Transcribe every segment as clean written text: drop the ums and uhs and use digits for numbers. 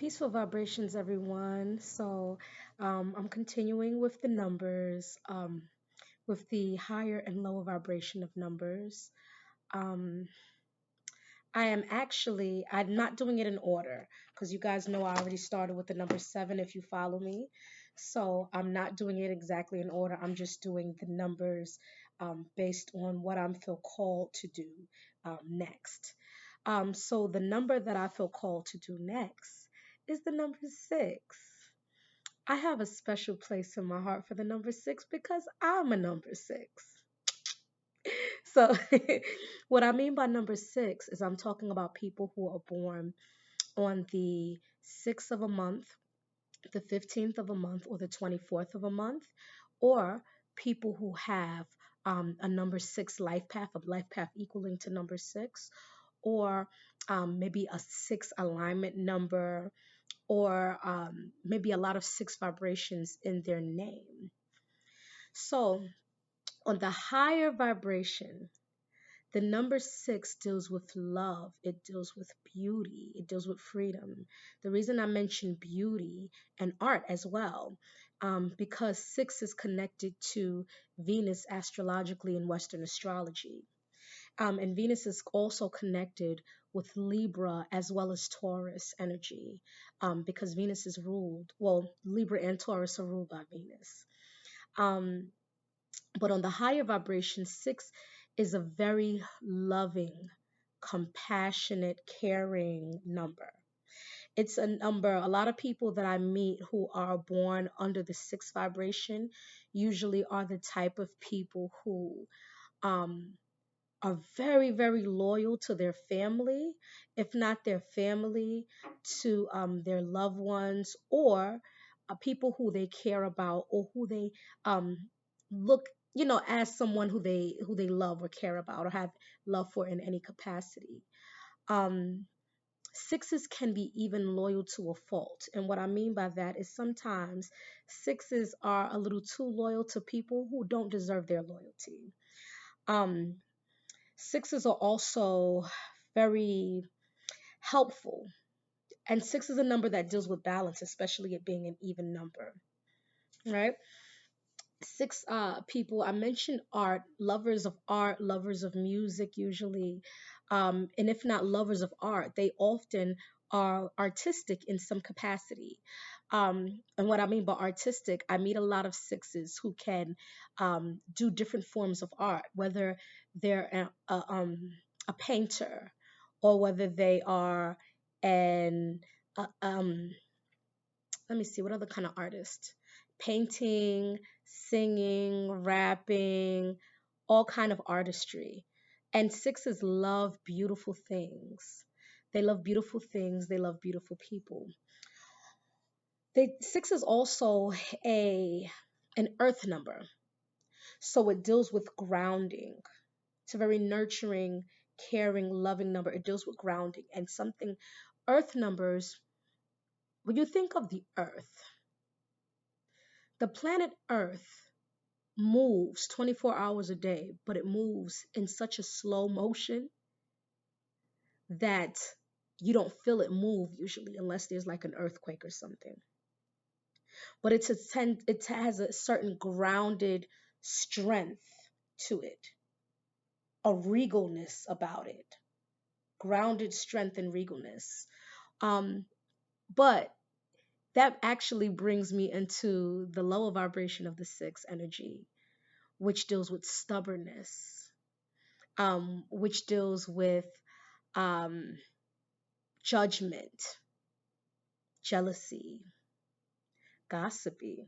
Peaceful vibrations, everyone. I'm continuing with the numbers, with the higher and lower vibration of numbers. Um, I'm not doing it in order because you guys know I already started with the number seven if you follow me. So I'm not doing it exactly in order. I'm just doing the numbers based on what I'm feel called to do next. So the number that I feel called to do next is the number six. I have a special place in my heart for the number six because I'm a number six. So, what I mean by number six is I'm talking about people who are born on the 6th of a month, the 15th of a month, or the 24th of a month, or people who have a number six life path, a life path equaling to number six, or maybe a six alignment number, or maybe a lot of six vibrations in their name. So, on the higher vibration, the number six deals with love, it deals with beauty, it deals with freedom. The reason I mention beauty and art as well, because six is connected to Venus astrologically in Western astrology. And Venus is also connected with Libra as well as Taurus energy, because Venus is ruled, well, Libra and Taurus are ruled by Venus. Um, but on the higher vibration, six is a very loving, compassionate, caring number. It's a number, a lot of people that I meet who are born under the six vibration usually are the type of people who um, are very, very loyal to their family, if not their family, to their loved ones, or people who they care about, or who they um, look, as someone who they love or care about or have love for in any capacity. Um, Sixes can be even loyal to a fault, and what I mean by that is sometimes sixes are a little too loyal to people who don't deserve their loyalty. Um, Sixes are also very helpful. And six is a number that deals with balance, especially it being an even number, right? Six people, I mentioned art, lovers of music usually. And if not lovers of art, they often are artistic in some capacity. And what I mean by artistic, I meet a lot of sixes who can do different forms of art, whether they're a painter, or whether they are an uh, um, let me see, what other kind of artist? Painting, singing, rapping, all kind of artistry. And sixes love beautiful things. They love beautiful things. They love beautiful people. Six is also a an earth number, so it deals with grounding. It's a very nurturing, caring, loving number. It deals with grounding and something. Earth numbers. When you think of the earth, the planet Earth moves 24 hours a day, but it moves in such a slow motion that you don't feel it move usually unless there's like an earthquake or something. But it has a certain grounded strength to it, a regalness about it, grounded strength and regalness. Um, but that actually brings me into the lower vibration of the six energy, which deals with stubbornness, which deals with um, judgment, jealousy, gossipy.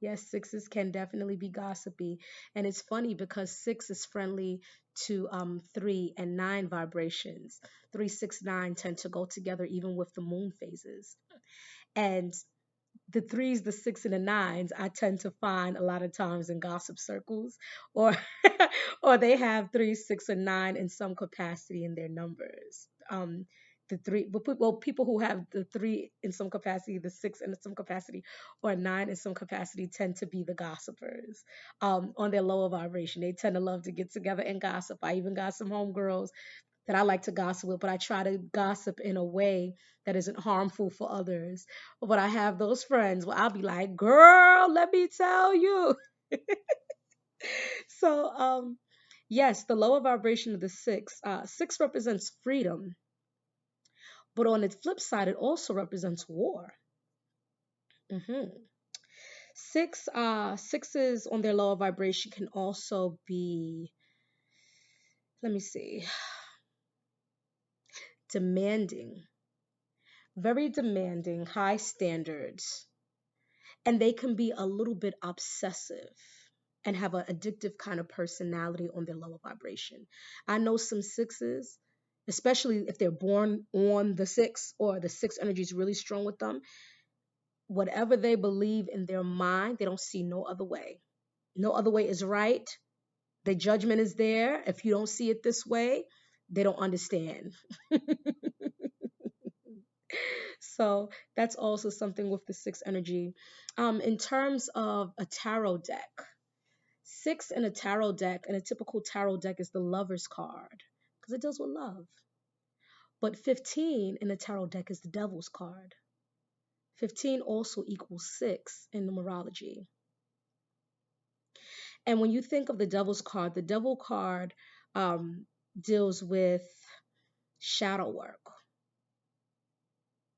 Yes, sixes can definitely be gossipy. And it's funny because six is friendly to three and nine vibrations. Three, six, nine tend to go together even with the moon phases. And the threes, the six, and the nines, I tend to find a lot of times in gossip circles, or or they have three, six, or nine in some capacity in their numbers. The three, well, people who have the three in some capacity, the six in some capacity, or nine in some capacity tend to be the gossipers. On their lower vibration, they tend to love to get together and gossip. I even got some homegirls. that I like to gossip with, but I try to gossip in a way that isn't harmful for others. But I have those friends where I'll be like, girl, let me tell you. So, yes, the lower vibration of the six. Six represents freedom, but on its flip side, it also represents war. hmm Sixes on their lower vibration can also be, let me see, demanding, very demanding, high standards, and they can be a little bit obsessive and have an addictive kind of personality on their lower vibration. I know some sixes, especially if they're born on the six or the six energy is really strong with them. Whatever they believe in their mind, they don't see no other way. No other way is right. The judgment is there. If you don't see it this way, they don't understand. So that's also something with the six energy. In terms of a tarot deck, six in a tarot deck, and a typical tarot deck is the lover's card because it deals with love. But 15 in a tarot deck is the devil's card. 15 also equals six in numerology. And when you think of the devil card deals with shadow work.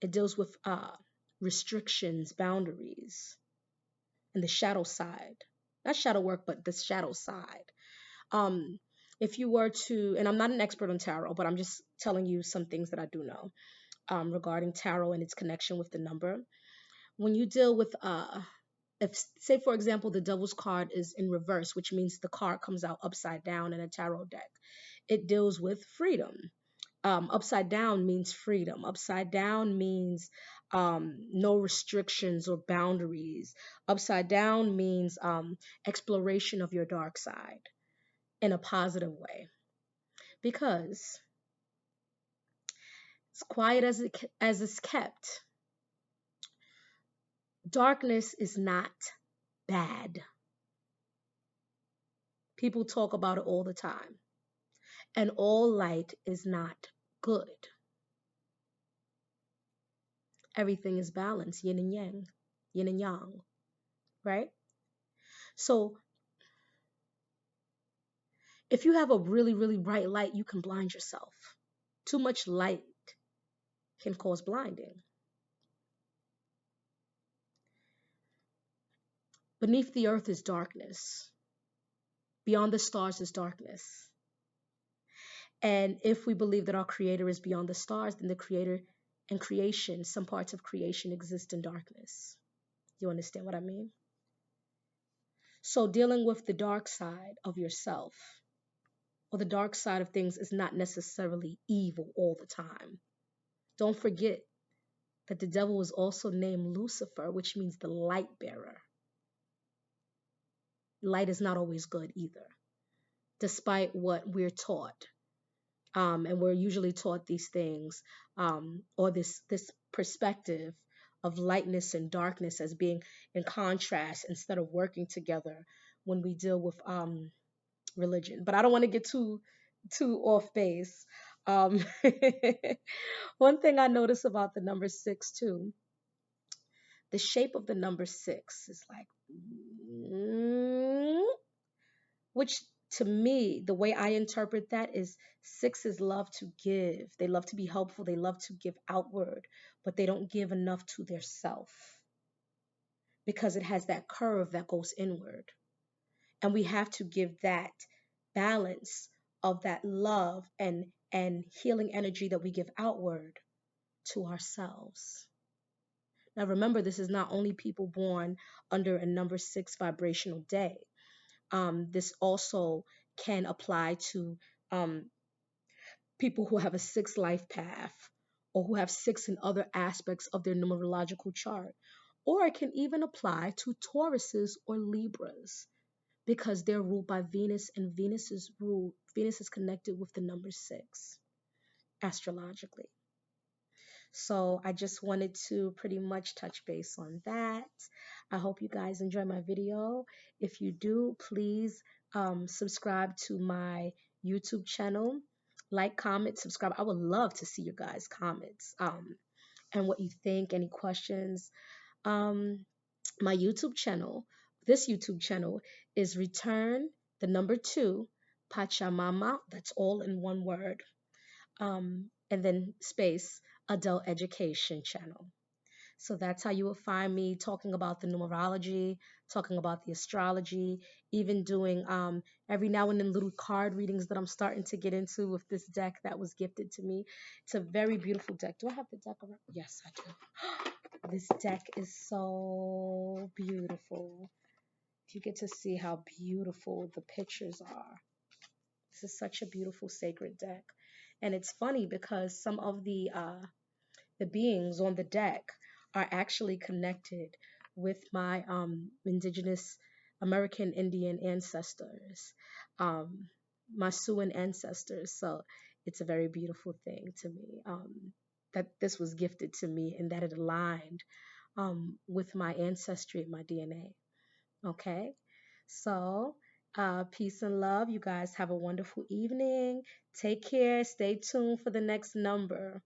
It deals with restrictions, boundaries, and the shadow side. Not shadow work, but the shadow side. Um, if you were to, and I'm not an expert on tarot, but I'm just telling you some things that I do know regarding tarot and its connection with the number. When you deal with, if say for example, the devil's card is in reverse, which means the card comes out upside down in a tarot deck, it deals with freedom. Upside down means freedom. Upside down means no restrictions or boundaries. Upside down means exploration of your dark side in a positive way. Because as quiet as it's kept, darkness is not bad. People talk about it all the time. And all light is not good. Everything is balanced, yin and yang, right? So if you have a really, really bright light, you can blind yourself. Too much light can cause blinding. Beneath the earth is darkness. Beyond the stars is darkness. And if we believe that our creator is beyond the stars, then the creator and creation, some parts of creation exist in darkness. You understand what I mean? So dealing with the dark side of yourself or the dark side of things is not necessarily evil all the time. Don't forget that the devil was also named Lucifer, which means the light bearer. Light is not always good either, despite what we're taught. And we're usually taught these things, or this perspective of lightness and darkness as being in contrast instead of working together when we deal with religion. But I don't want to get too off base. Um, one thing I notice about the number six too, the shape of the number six is like, which to me, the way I interpret that is sixes love to give. They love to be helpful. They love to give outward, but they don't give enough to their self because it has that curve that goes inward. And we have to give that balance of that love and healing energy that we give outward to ourselves. Now remember, this is not only people born under a number six vibrational day. This also can apply to people who have a six life path or who have six in other aspects of their numerological chart. Or it can even apply to Tauruses or Libras because they're ruled by Venus, and Venus is connected with the number six astrologically. So I just wanted to pretty much touch base on that. I hope you guys enjoy my video. If you do, please subscribe to my YouTube channel, like, comment, subscribe. I would love to see your guys' comments, and what you think, any questions. Um, my YouTube channel, this YouTube channel is Return the number 2 Pachamama. That's all in one word. And then space Adult Education channel. So that's how you will find me talking about the numerology, talking about the astrology, even doing every now and then little card readings that I'm starting to get into with this deck that was gifted to me. It's a very beautiful deck. Do I have the deck around? Yes, I do. This deck is so beautiful. You get to see how beautiful the pictures are. This is such a beautiful sacred deck. And it's funny because some of the beings on the deck are actually connected with my indigenous American Indian ancestors, um, my Siouan ancestors. So it's a very beautiful thing to me, that this was gifted to me and that it aligned with my ancestry and my DNA. Okay. So, peace and love. You guys have a wonderful evening. Take care. Stay tuned for the next number.